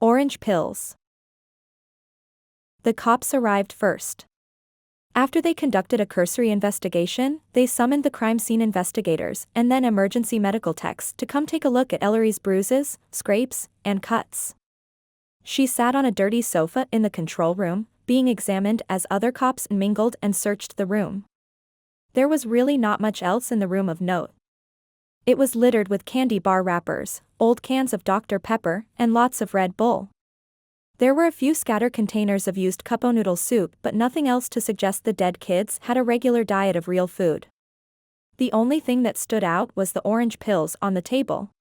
Orange pills. The cops arrived first. After they conducted a cursory investigation, they summoned the crime scene investigators and then emergency medical techs to come take a look at Ellery's bruises, scrapes, and cuts. She sat on a dirty sofa in the control room, being examined as other cops mingled and searched the room. There was really not much else in the room of note. It was littered with candy bar wrappers, old cans of Dr. Pepper, and lots of Red Bull. There were a few scattered containers of used cup o' noodle soup, but nothing else to suggest the dead kids had a regular diet of real food. The only thing that stood out was the orange pills on the table.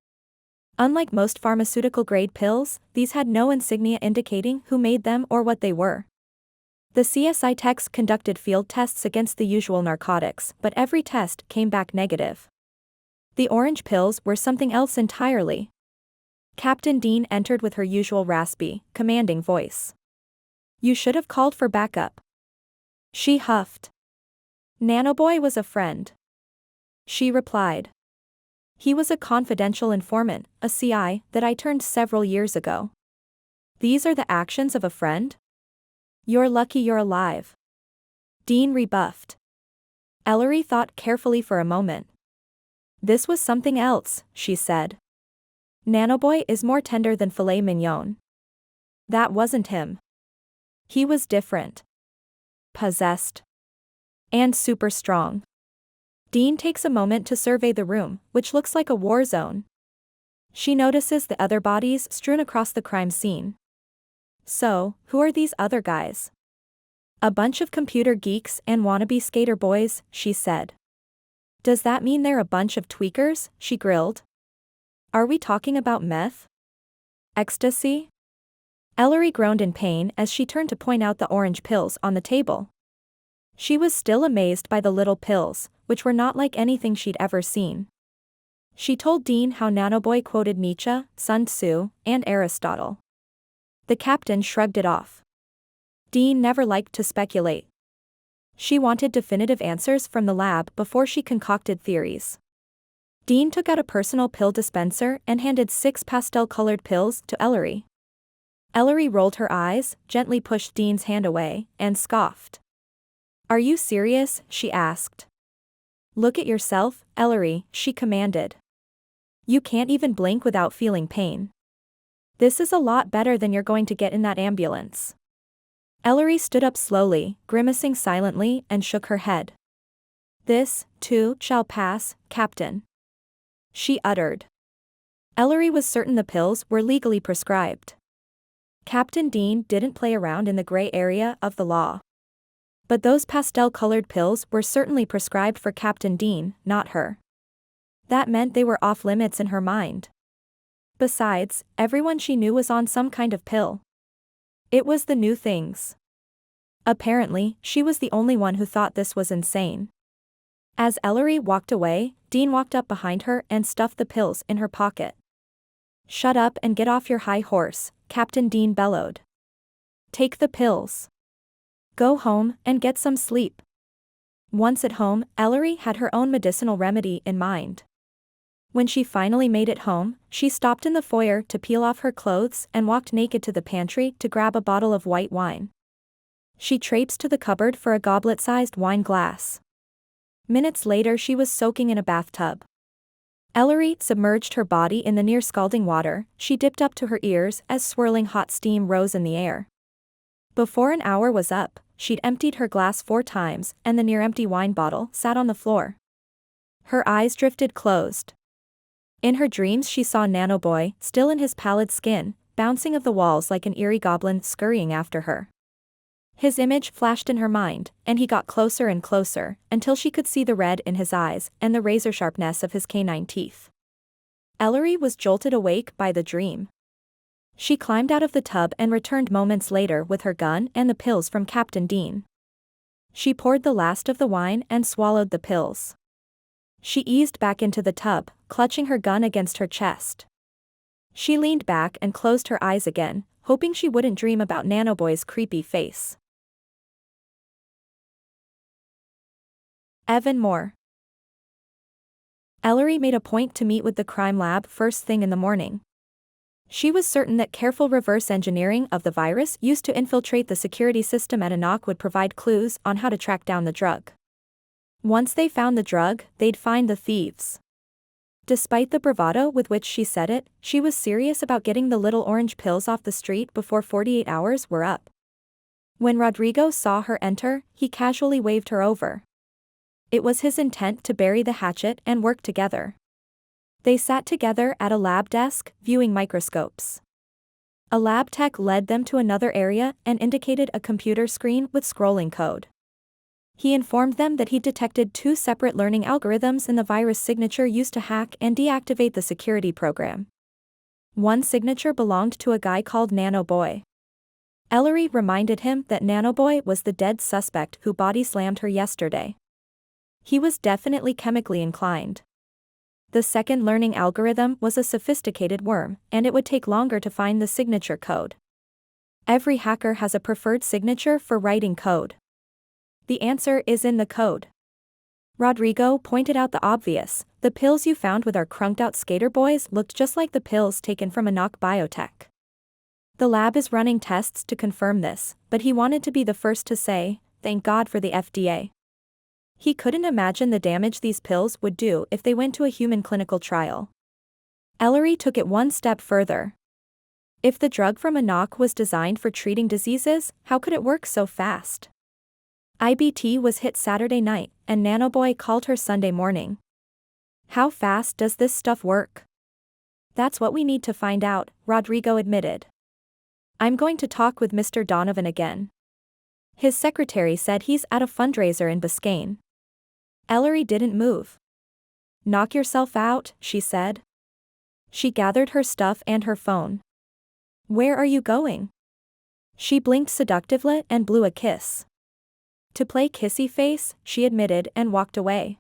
Unlike most pharmaceutical-grade pills, these had no insignia indicating who made them or what they were. The CSI techs conducted field tests against the usual narcotics, but every test came back negative. The orange pills were something else entirely. Captain Dean entered with her usual raspy, commanding voice. "You should have called for backup." She huffed. "Nanoboy was a friend," she replied. "He was a confidential informant, a CI, that I turned several years ago." "These are the actions of a friend? You're lucky you're alive," Dean rebuffed. Ellery thought carefully for a moment. "This was something else," she said. "Nanoboy is more tender than filet mignon. That wasn't him. He was different. Possessed. And super strong." Dean takes a moment to survey the room, which looks like a war zone. She notices the other bodies strewn across the crime scene. "So, who are these other guys?" "A bunch of computer geeks and wannabe skater boys," she said. "Does that mean they're a bunch of tweakers?" she grilled. "Are we talking about meth? Ecstasy?" Ellery groaned in pain as she turned to point out the orange pills on the table. She was still amazed by the little pills, which were not like anything she'd ever seen. She told Dean how Nanoboy quoted Nietzsche, Sun Tzu, and Aristotle. The captain shrugged it off. Dean never liked to speculate. She wanted definitive answers from the lab before she concocted theories. Dean took out a personal pill dispenser and handed 6 pastel-colored pills to Ellery. Ellery rolled her eyes, gently pushed Dean's hand away, and scoffed. "Are you serious?" she asked. "Look at yourself, Ellery," she commanded. "You can't even blink without feeling pain. This is a lot better than you're going to get in that ambulance." Ellery stood up slowly, grimacing silently, and shook her head. "This, too, shall pass, Captain," she uttered. Ellery was certain the pills were legally prescribed. Captain Dean didn't play around in the gray area of the law. But those pastel-colored pills were certainly prescribed for Captain Dean, not her. That meant they were off-limits in her mind. Besides, everyone she knew was on some kind of pill. It was the new things. Apparently, she was the only one who thought this was insane. As Ellery walked away, Dean walked up behind her and stuffed the pills in her pocket. "Shut up and get off your high horse," Captain Dean bellowed. "Take the pills. Go home and get some sleep." Once at home, Ellery had her own medicinal remedy in mind. When she finally made it home, she stopped in the foyer to peel off her clothes and walked naked to the pantry to grab a bottle of white wine. She traipsed to the cupboard for a goblet-sized wine glass. Minutes later she was soaking in a bathtub. Ellery submerged her body in the near-scalding water. She dipped up to her ears as swirling hot steam rose in the air. Before an hour was up, she'd emptied her glass 4 times, and the near-empty wine bottle sat on the floor. Her eyes drifted closed. In her dreams she saw Nanoboy, still in his pallid skin, bouncing off the walls like an eerie goblin scurrying after her. His image flashed in her mind, and he got closer and closer, until she could see the red in his eyes and the razor-sharpness of his canine teeth. Ellery was jolted awake by the dream. She climbed out of the tub and returned moments later with her gun and the pills from Captain Dean. She poured the last of the wine and swallowed the pills. She eased back into the tub, clutching her gun against her chest. She leaned back and closed her eyes again, hoping she wouldn't dream about Nanoboy's creepy face. Evan Moore. Ellery made a point to meet with the crime lab first thing in the morning. She was certain that careful reverse engineering of the virus used to infiltrate the security system at Anak would provide clues on how to track down the drug. Once they found the drug, they'd find the thieves. Despite the bravado with which she said it, she was serious about getting the little orange pills off the street before 48 hours were up. When Rodrigo saw her enter, he casually waved her over. It was his intent to bury the hatchet and work together. They sat together at a lab desk, viewing microscopes. A lab tech led them to another area and indicated a computer screen with scrolling code. He informed them that he detected 2 separate learning algorithms in the virus signature used to hack and deactivate the security program. One signature belonged to a guy called Nanoboy. Ellery reminded him that Nanoboy was the dead suspect who body-slammed her yesterday. He was definitely chemically inclined. The second learning algorithm was a sophisticated worm, and it would take longer to find the signature code. Every hacker has a preferred signature for writing code. The answer is in the code. Rodrigo pointed out the obvious: the pills you found with our crunked-out skater boys looked just like the pills taken from Anak Biotech. The lab is running tests to confirm this, but he wanted to be the first to say, "Thank God for the FDA." He couldn't imagine the damage these pills would do if they went to a human clinical trial. Ellery took it one step further. If the drug from Anak was designed for treating diseases, how could it work so fast? IBT was hit Saturday night, and Nanoboy called her Sunday morning. How fast does this stuff work? That's what we need to find out, Rodrigo admitted. I'm going to talk with Mr. Donovan again. His secretary said he's at a fundraiser in Biscayne. Ellery didn't move. Knock yourself out, she said. She gathered her stuff and her phone. Where are you going? She blinked seductively and blew a kiss. To play kissy face, she admitted and walked away.